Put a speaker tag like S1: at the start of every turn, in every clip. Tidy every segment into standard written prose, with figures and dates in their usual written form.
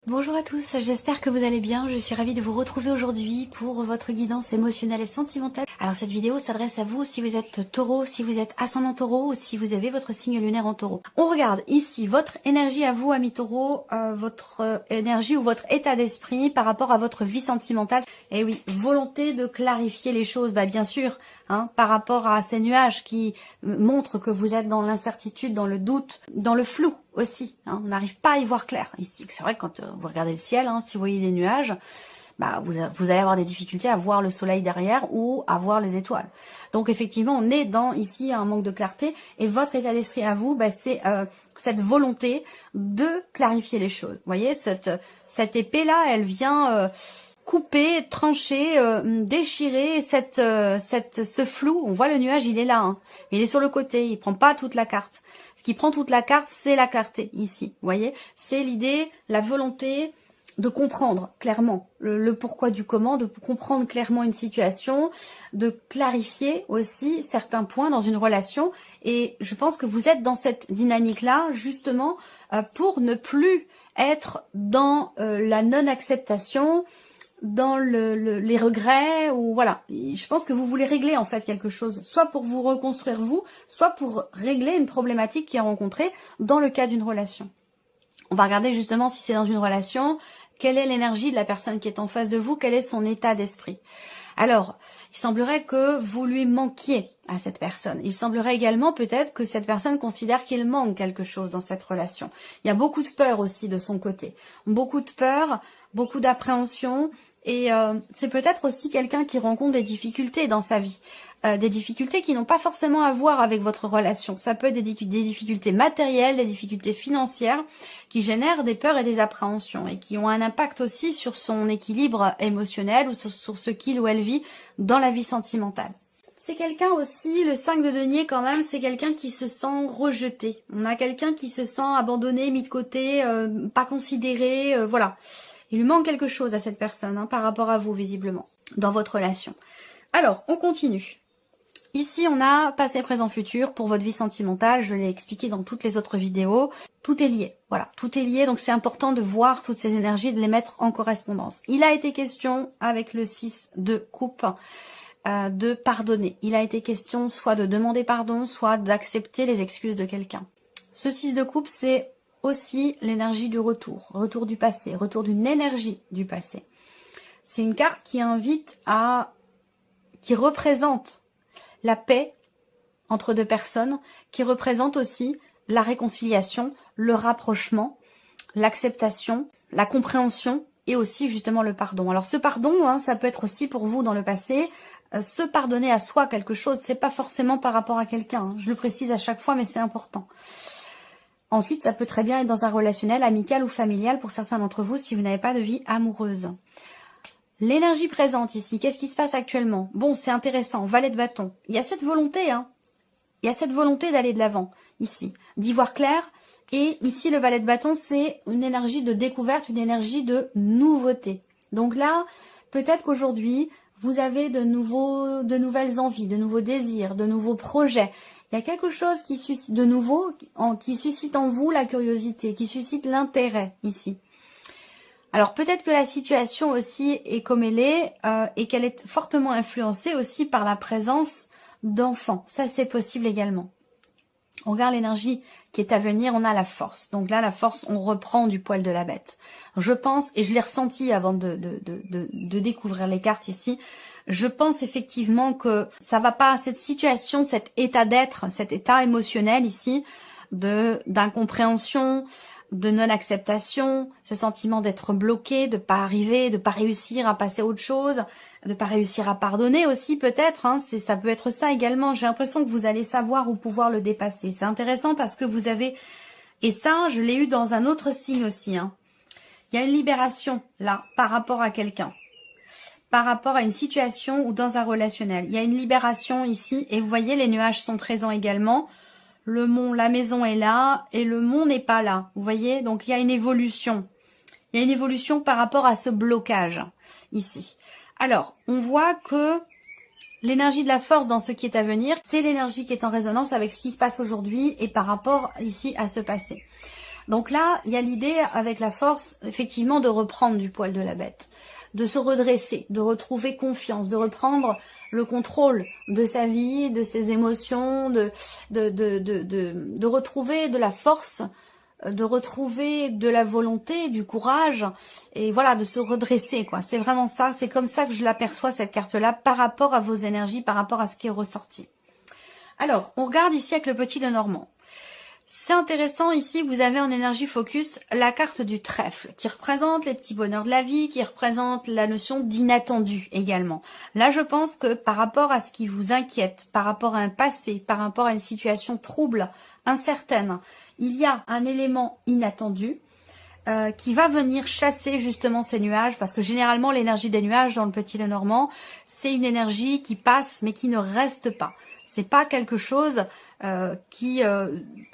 S1: Bonjour à tous, j'espère que vous allez bien. Je suis ravie de vous retrouver aujourd'hui pour votre guidance émotionnelle et sentimentale. Alors cette vidéo s'adresse à vous si vous êtes taureau, si vous êtes ascendant taureau ou si vous avez votre signe lunaire en taureau. On regarde ici votre énergie à vous, amis taureau, votre énergie ou votre état d'esprit par rapport à votre vie sentimentale. Et oui, volonté de clarifier les choses, bien sûr, par rapport à ces nuages qui montrent que vous êtes dans l'incertitude, dans le doute, dans le flou aussi. On n'arrive pas à y voir clair ici. C'est vrai que quand vous regardez le ciel, si vous voyez des nuages, vous allez avoir des difficultés à voir le soleil derrière ou à voir les étoiles. Donc effectivement, on est dans ici un manque de clarté et votre état d'esprit à vous, c'est cette volonté de clarifier les choses. Vous voyez, cette épée-là, elle vient couper, trancher, déchirer ce flou. On voit le nuage, il est là, mais il est sur le côté, il prend pas toute la carte. Ce qui prend toute la carte, c'est la clarté ici. Vous voyez, c'est l'idée, la volonté de comprendre clairement le pourquoi du comment, de comprendre clairement une situation, de clarifier aussi certains points dans une relation. Et je pense que vous êtes dans cette dynamique-là justement pour ne plus être dans la non-acceptation, dans les regrets, ou voilà. Je pense que vous voulez régler en fait quelque chose, soit pour vous reconstruire vous, soit pour régler une problématique qui est rencontrée dans le cas d'une relation. On va regarder justement si c'est dans une relation, quelle est l'énergie de la personne qui est en face de vous, quel est son état d'esprit. Alors, il semblerait que vous lui manquiez à cette personne. Il semblerait également peut-être que cette personne considère qu'il manque quelque chose dans cette relation. Il y a beaucoup de peur aussi de son côté. Beaucoup de peur, beaucoup d'appréhension. Et c'est peut-être aussi quelqu'un qui rencontre des difficultés dans sa vie. Des difficultés qui n'ont pas forcément à voir avec votre relation. Ça peut être des difficultés matérielles, des difficultés financières qui génèrent des peurs et des appréhensions et qui ont un impact aussi sur son équilibre émotionnel ou sur ce qu'il ou elle vit dans la vie sentimentale. C'est quelqu'un aussi, le 5 de denier quand même, c'est quelqu'un qui se sent rejeté. On a quelqu'un qui se sent abandonné, mis de côté, pas considéré, voilà. Il lui manque quelque chose à cette personne par rapport à vous visiblement, dans votre relation. Alors, on continue. Ici, on a passé, présent, futur pour votre vie sentimentale. Je l'ai expliqué dans toutes les autres vidéos. Tout est lié. Voilà, tout est lié. Donc, c'est important de voir toutes ces énergies, de les mettre en correspondance. Il a été question, avec le 6 de coupe, de pardonner. Il a été question soit de demander pardon, soit d'accepter les excuses de quelqu'un. Ce 6 de coupe, c'est aussi l'énergie du retour. Retour du passé, retour d'une énergie du passé. C'est une carte qui invite qui représente la paix entre deux personnes, qui représente aussi la réconciliation, le rapprochement, l'acceptation, la compréhension et aussi justement le pardon. Alors ce pardon, ça peut être aussi pour vous dans le passé, se pardonner à soi quelque chose, c'est pas forcément par rapport à quelqu'un. Je le précise à chaque fois, mais c'est important. Ensuite, ça peut très bien être dans un relationnel, amical ou familial pour certains d'entre vous si vous n'avez pas de vie amoureuse. L'énergie présente ici, qu'est-ce qui se passe actuellement? Bon, c'est intéressant, valet de bâton. Il y a cette volonté, il y a cette volonté d'aller de l'avant, ici, d'y voir clair. Et ici, le valet de bâton, c'est une énergie de découverte, une énergie de nouveauté. Donc là, peut-être qu'aujourd'hui, vous avez de nouvelles envies, de nouveaux désirs, de nouveaux projets. Il y a quelque chose qui suscite de nouveau, qui suscite en vous la curiosité, qui suscite l'intérêt ici. Alors peut-être que la situation aussi est comme elle est et qu'elle est fortement influencée aussi par la présence d'enfants. Ça c'est possible également. On regarde l'énergie qui est à venir, on a la force. Donc là, la force, on reprend du poil de la bête. Je pense, et je l'ai ressenti avant de découvrir les cartes ici, je pense effectivement que ça va pas, cette situation, cet état d'être, cet état émotionnel ici, d'incompréhension, de non-acceptation, ce sentiment d'être bloqué, de pas arriver, de pas réussir à passer à autre chose, de pas réussir à pardonner aussi peut-être, ça peut être ça également. J'ai l'impression que vous allez savoir ou pouvoir le dépasser. C'est intéressant parce que vous avez, et ça je l'ai eu dans un autre signe aussi, il y a une libération là par rapport à quelqu'un, par rapport à une situation ou dans un relationnel. Il y a une libération ici et vous voyez les nuages sont présents également. Le mont, la maison est là et le mont n'est pas là. Vous voyez, donc il y a une évolution. Il y a une évolution par rapport à ce blocage ici. Alors, on voit que l'énergie de la force dans ce qui est à venir, c'est l'énergie qui est en résonance avec ce qui se passe aujourd'hui et par rapport ici à ce passé. Donc là, il y a l'idée avec la force, effectivement, de reprendre du poil de la bête, de se redresser, de retrouver confiance, de reprendre le contrôle de sa vie, de ses émotions, de retrouver de la force, de retrouver de la volonté, du courage, et voilà, de se redresser, quoi. C'est vraiment ça, c'est comme ça que je l'aperçois, cette carte-là, par rapport à vos énergies, par rapport à ce qui est ressorti. Alors, on regarde ici avec le petit Lenormand. C'est intéressant ici, vous avez en énergie focus la carte du trèfle qui représente les petits bonheurs de la vie, qui représente la notion d'inattendu également. Là, je pense que par rapport à ce qui vous inquiète, par rapport à un passé, par rapport à une situation trouble, incertaine, il y a un élément inattendu qui va venir chasser justement ces nuages, parce que généralement l'énergie des nuages dans le petit Lenormand, c'est une énergie qui passe mais qui ne reste pas. C'est pas quelque chose qui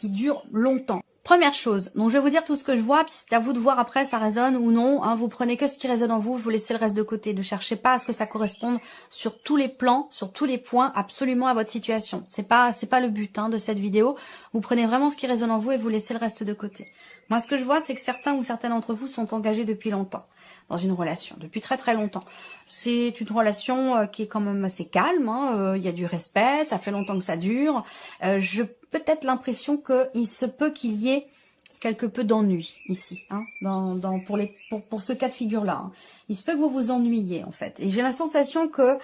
S1: dure longtemps. Première chose, donc je vais vous dire tout ce que je vois, puis c'est à vous de voir après ça résonne ou non. Hein, vous prenez que ce qui résonne en vous, vous laissez le reste de côté. Ne cherchez pas à ce que ça corresponde sur tous les plans, sur tous les points, absolument à votre situation. C'est pas le but de cette vidéo. Vous prenez vraiment ce qui résonne en vous et vous laissez le reste de côté. Moi, ce que je vois, c'est que certains ou certaines d'entre vous sont engagés depuis longtemps dans une relation, depuis très très longtemps. C'est une relation qui est quand même assez calme, il y a du respect, ça fait longtemps que ça dure. Je peut-être l'impression qu'il se peut qu'il y ait quelque peu d'ennui ici, pour ce cas de figure-là. Il se peut que vous vous ennuyiez en fait. Et j'ai la sensation que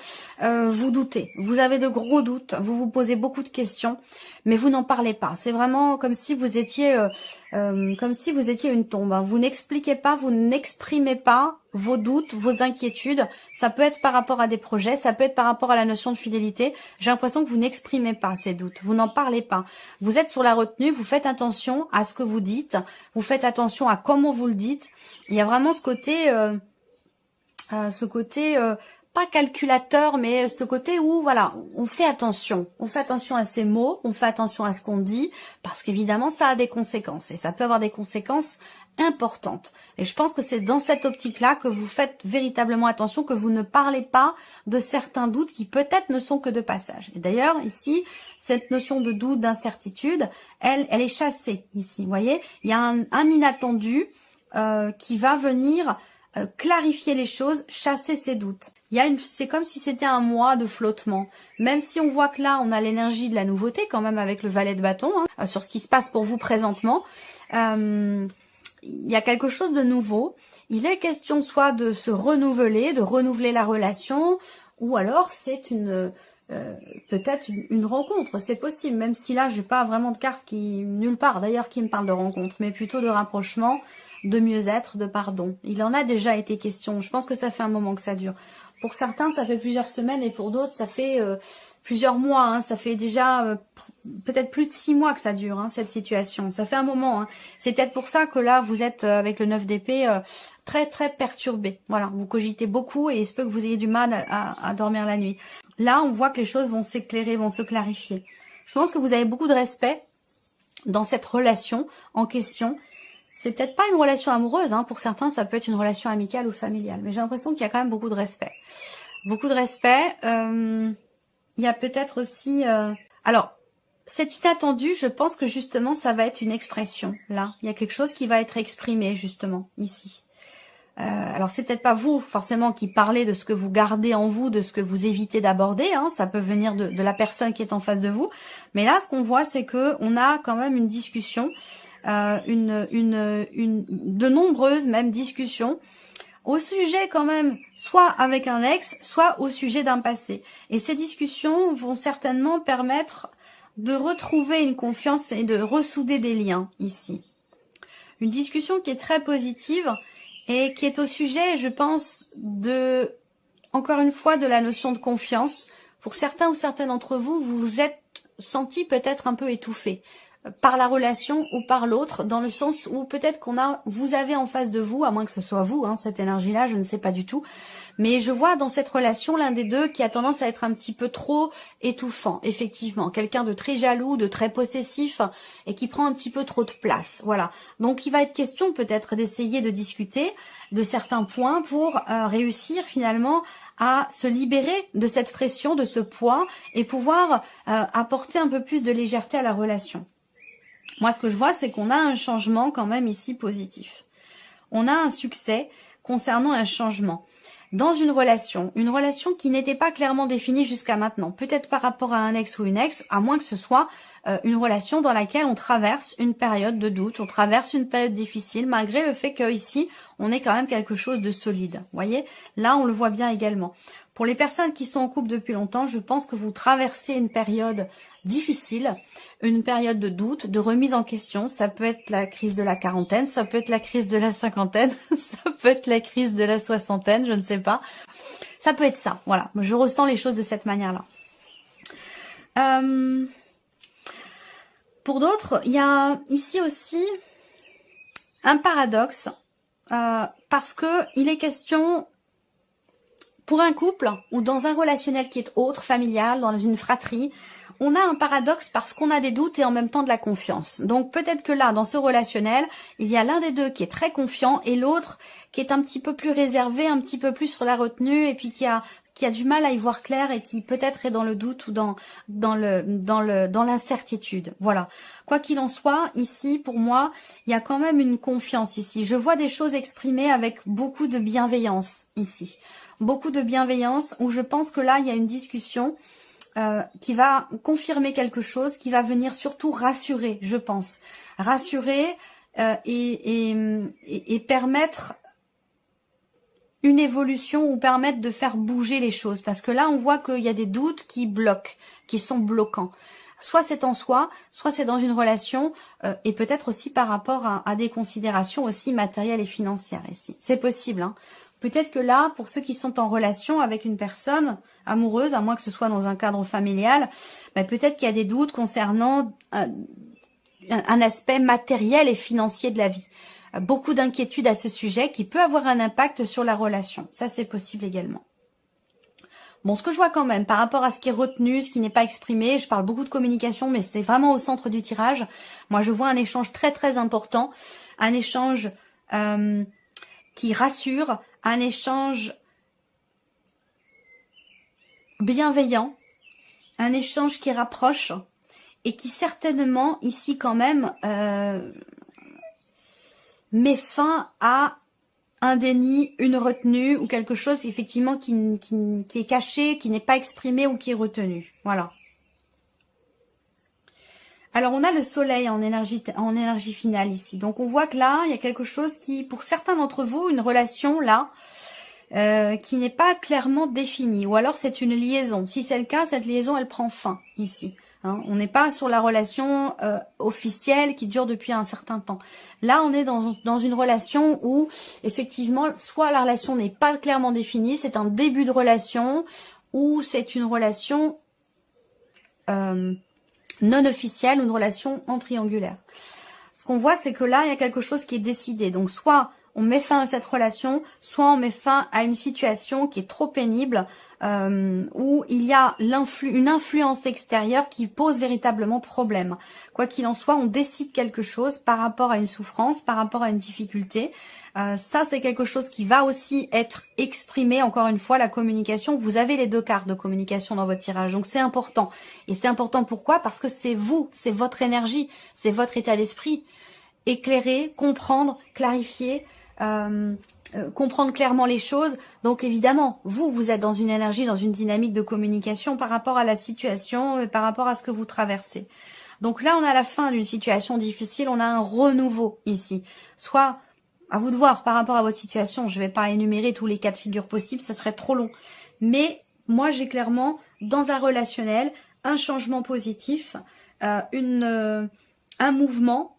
S1: vous doutez, vous avez de gros doutes, vous vous posez beaucoup de questions, mais vous n'en parlez pas. C'est vraiment comme si vous étiez une tombe. Vous n'expliquez pas, vous n'exprimez pas vos doutes, vos inquiétudes. Ça peut être par rapport à des projets, ça peut être par rapport à la notion de fidélité. J'ai l'impression que vous n'exprimez pas ces doutes, vous n'en parlez pas. Vous êtes sur la retenue, vous faites attention à ce que vous dites, vous faites attention à comment vous le dites. Il y a vraiment ce côté pas calculateur, mais ce côté où, voilà, on fait attention à ces mots, on fait attention à ce qu'on dit, parce qu'évidemment, ça a des conséquences, et ça peut avoir des conséquences importantes. Et je pense que c'est dans cette optique-là que vous faites véritablement attention, que vous ne parlez pas de certains doutes qui peut-être ne sont que de passage. Et d'ailleurs, ici, cette notion de doute, d'incertitude, elle est chassée ici, vous voyez. Il y a un inattendu qui va venir clarifier les choses, chasser ses doutes. C'est comme si c'était un mois de flottement. Même si on voit que là, on a l'énergie de la nouveauté quand même avec le valet de bâton, sur ce qui se passe pour vous présentement. Il y a quelque chose de nouveau. Il est question soit de se renouveler, de renouveler la relation, ou alors c'est peut-être une rencontre, c'est possible, même si là, j'ai pas vraiment de carte nulle part d'ailleurs qui me parle de rencontre, mais plutôt de rapprochement, de mieux-être, de pardon. Il en a déjà été question. Je pense que ça fait un moment que ça dure. Pour certains, ça fait plusieurs semaines et pour d'autres, ça fait plusieurs mois. Ça fait déjà peut-être plus de 6 mois que ça dure, cette situation. Ça fait un moment. C'est peut-être pour ça que là, vous êtes avec le 9 d'épée très très perturbé. Voilà, vous cogitez beaucoup et il se peut que vous ayez du mal à dormir la nuit. Là, on voit que les choses vont s'éclairer, vont se clarifier. Je pense que vous avez beaucoup de respect dans cette relation en question. C'est peut-être pas une relation amoureuse, pour certains ça peut être une relation amicale ou familiale, mais j'ai l'impression qu'il y a quand même beaucoup de respect. Beaucoup de respect, il y a peut-être aussi... Alors, cet inattendu, je pense que justement ça va être une expression, là. Il y a quelque chose qui va être exprimé justement, ici. Alors c'est peut-être pas vous forcément qui parlez de ce que vous gardez en vous, de ce que vous évitez d'aborder, ça peut venir de la personne qui est en face de vous, mais là ce qu'on voit c'est que on a quand même une discussion, de nombreuses même discussions au sujet quand même, soit avec un ex, soit au sujet d'un passé. Et ces discussions vont certainement permettre de retrouver une confiance et de ressouder des liens ici. Une discussion qui est très positive et qui est au sujet, je pense, encore une fois, de la notion de confiance. Pour certains ou certaines d'entre vous, vous vous êtes senti peut-être un peu étouffé par la relation ou par l'autre, dans le sens où peut-être vous avez en face de vous, à moins que ce soit vous, cette énergie-là, je ne sais pas du tout, mais je vois dans cette relation l'un des deux qui a tendance à être un petit peu trop étouffant, effectivement, quelqu'un de très jaloux, de très possessif, et qui prend un petit peu trop de place, voilà. Donc il va être question peut-être d'essayer de discuter de certains points pour réussir finalement à se libérer de cette pression, de ce poids, et pouvoir apporter un peu plus de légèreté à la relation. Moi, ce que je vois, c'est qu'on a un changement quand même ici positif. On a un succès concernant un changement dans une relation qui n'était pas clairement définie jusqu'à maintenant. Peut-être par rapport à un ex ou une ex, à moins que ce soit une relation dans laquelle on traverse une période de doute, on traverse une période difficile, malgré le fait qu'ici, on ait quand même quelque chose de solide. Vous voyez, là, on le voit bien également. Pour les personnes qui sont en couple depuis longtemps, je pense que vous traversez une période difficile, une période de doute, de remise en question. Ça peut être la crise de la quarantaine, ça peut être la crise de la cinquantaine, ça peut être la crise de la soixantaine, je ne sais pas. Ça peut être ça, voilà. Je ressens les choses de cette manière-là. Pour d'autres, il y a ici aussi un paradoxe, parce que il est question... Pour un couple ou dans un relationnel qui est autre, familial, dans une fratrie, on a un paradoxe parce qu'on a des doutes et en même temps de la confiance. Donc peut-être que là, dans ce relationnel, il y a l'un des deux qui est très confiant et l'autre qui est un petit peu plus réservé, un petit peu plus sur la retenue et puis qui a du mal à y voir clair et qui peut-être est dans le doute ou dans l'incertitude. Voilà. Quoi qu'il en soit, ici, pour moi, il y a quand même une confiance ici. Je vois des choses exprimées avec beaucoup de bienveillance ici. Beaucoup de bienveillance où je pense que là, il y a une discussion qui va confirmer quelque chose, qui va venir surtout rassurer, je pense. Rassurer et permettre une évolution ou permettre de faire bouger les choses. Parce que là, on voit qu'il y a des doutes qui bloquent, qui sont bloquants. Soit c'est en soi, soit c'est dans une relation et peut-être aussi par rapport à des considérations aussi matérielles et financières ici. C'est possible, hein. Peut-être que là, pour ceux qui sont en relation avec une personne amoureuse, à moins que ce soit dans un cadre familial, bah peut-être qu'il y a des doutes concernant un aspect matériel et financier de la vie. Beaucoup d'inquiétudes à ce sujet qui peut avoir un impact sur la relation. Ça, c'est possible également. Bon, ce que je vois quand même, par rapport à ce qui est retenu, ce qui n'est pas exprimé, je parle beaucoup de communication, mais c'est vraiment au centre du tirage. Moi, je vois un échange très, très important. Un échange qui rassure, un échange bienveillant, un échange qui rapproche et qui certainement, ici quand même, met fin à un déni, une retenue ou quelque chose effectivement qui est caché, qui n'est pas exprimé ou qui est retenu. Voilà. Alors on a le soleil en énergie finale ici. Donc on voit que là, il y a quelque chose qui, pour certains d'entre vous, une relation là, qui n'est pas clairement définie. Ou alors c'est une liaison. Si c'est le cas, cette liaison, elle prend fin ici. Hein, on n'est pas sur la relation officielle qui dure depuis un certain temps. Là, on est dans une relation où, effectivement, soit la relation n'est pas clairement définie, c'est un début de relation, ou c'est une relation non officielle, ou une relation en triangulaire. Ce qu'on voit, c'est que là, il y a quelque chose qui est décidé. Donc, soit on met fin à cette relation, soit on met fin à une situation qui est trop pénible, où il y a une influence extérieure qui pose véritablement problème. Quoi qu'il en soit, on décide quelque chose par rapport à une souffrance, par rapport à une difficulté. Ça, c'est quelque chose qui va aussi être exprimé, encore une fois, la communication. Vous avez les deux cartes de communication dans votre tirage, donc c'est important. Et c'est important pourquoi? Parce que c'est vous, c'est votre énergie, c'est votre état d'esprit. Éclairer, comprendre, clarifier, comprendre clairement les choses. Donc évidemment, vous êtes dans une énergie, dans une dynamique de communication par rapport à la situation, par rapport à ce que vous traversez. Donc là, on a la fin d'une situation difficile, on a un renouveau ici. Soit, à vous de voir par rapport à votre situation, je ne vais pas énumérer tous les cas de figure possibles, ça serait trop long. Mais moi, j'ai clairement, dans un relationnel, un changement positif, un mouvement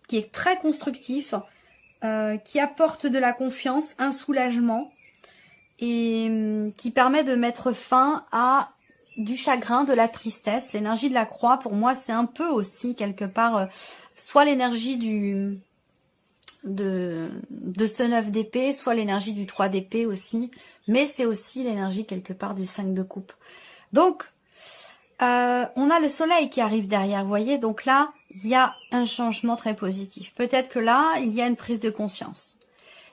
S1: qui est très constructif, qui apporte de la confiance, un soulagement et qui permet de mettre fin à du chagrin, de la tristesse. L'énergie de la croix, pour moi, c'est un peu aussi quelque part soit l'énergie de ce 9 d'épée, soit l'énergie du 3 d'épée aussi, mais c'est aussi l'énergie quelque part du 5 de coupe. Donc, on a le soleil qui arrive derrière, vous voyez, donc là, il y a un changement très positif. Peut-être que là, il y a une prise de conscience.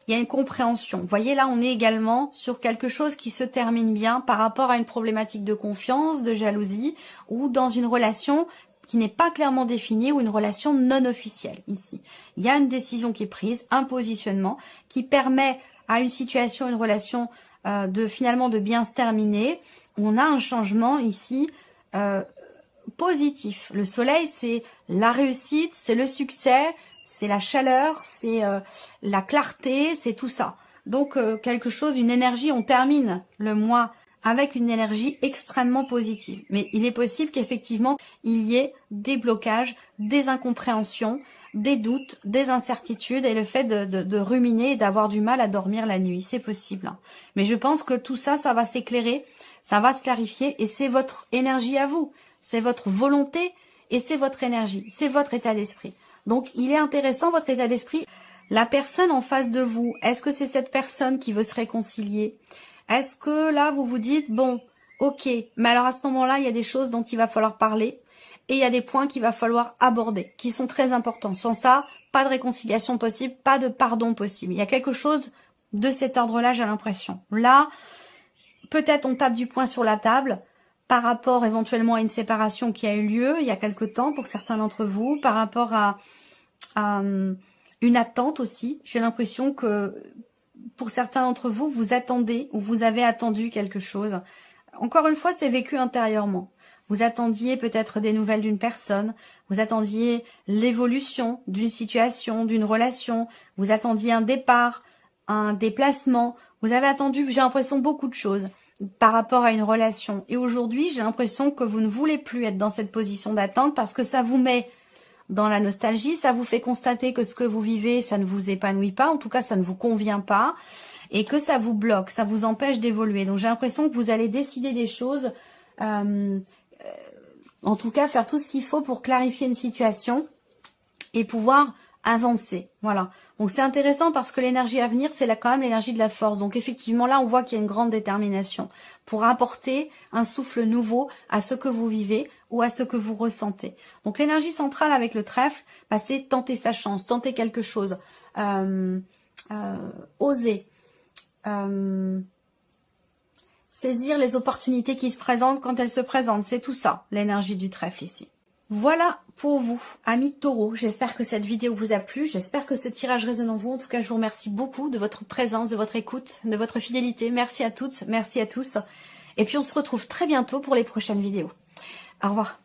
S1: Il y a une compréhension. Vous voyez, là, on est également sur quelque chose qui se termine bien par rapport à une problématique de confiance, de jalousie, ou dans une relation qui n'est pas clairement définie ou une relation non officielle ici. Il y a une décision qui est prise, un positionnement qui permet à une situation, une relation finalement de bien se terminer. On a un changement ici positif. Le soleil, c'est la réussite, c'est le succès, c'est la chaleur, c'est la clarté, c'est tout ça. Donc quelque chose, une énergie, on termine le mois avec une énergie extrêmement positive. Mais il est possible qu'effectivement, il y ait des blocages, des incompréhensions, des doutes, des incertitudes et le fait de ruminer et d'avoir du mal à dormir la nuit. C'est possible. Hein. Mais je pense que tout ça, ça va s'éclairer, ça va se clarifier et c'est votre énergie à vous. C'est votre volonté et c'est votre énergie. C'est votre état d'esprit. Donc, il est intéressant, votre état d'esprit. La personne en face de vous, est-ce que c'est cette personne qui veut se réconcilier? Est-ce que là, vous vous dites, bon, ok, mais alors à ce moment-là, il y a des choses dont il va falloir parler et il y a des points qu'il va falloir aborder, qui sont très importants. Sans ça, pas de réconciliation possible, pas de pardon possible. Il y a quelque chose de cet ordre-là, j'ai l'impression. Là, peut-être on tape du poing sur la table par rapport éventuellement à une séparation qui a eu lieu il y a quelque temps pour certains d'entre vous, par rapport à une attente aussi. J'ai l'impression que pour certains d'entre vous, vous attendez ou vous avez attendu quelque chose. Encore une fois, c'est vécu intérieurement. Vous attendiez peut-être des nouvelles d'une personne, vous attendiez l'évolution d'une situation, d'une relation, vous attendiez un départ, un déplacement, vous avez attendu, j'ai l'impression, beaucoup de choses par rapport à une relation. Et aujourd'hui, j'ai l'impression que vous ne voulez plus être dans cette position d'attente parce que ça vous met dans la nostalgie, ça vous fait constater que ce que vous vivez, ça ne vous épanouit pas, en tout cas ça ne vous convient pas, et que ça vous bloque, ça vous empêche d'évoluer. Donc j'ai l'impression que vous allez décider des choses, en tout cas faire tout ce qu'il faut pour clarifier une situation et pouvoir avancer. Voilà. Donc c'est intéressant parce que l'énergie à venir, c'est là quand même l'énergie de la force. Donc effectivement là, on voit qu'il y a une grande détermination pour apporter un souffle nouveau à ce que vous vivez ou à ce que vous ressentez. Donc l'énergie centrale avec le trèfle, bah, c'est tenter sa chance, tenter quelque chose, oser, saisir les opportunités qui se présentent quand elles se présentent. C'est tout ça, l'énergie du trèfle ici. Voilà pour vous, amis taureaux. J'espère que cette vidéo vous a plu. J'espère que ce tirage résonne en vous. En tout cas, je vous remercie beaucoup de votre présence, de votre écoute, de votre fidélité. Merci à toutes, merci à tous. Et puis, on se retrouve très bientôt pour les prochaines vidéos. Au revoir.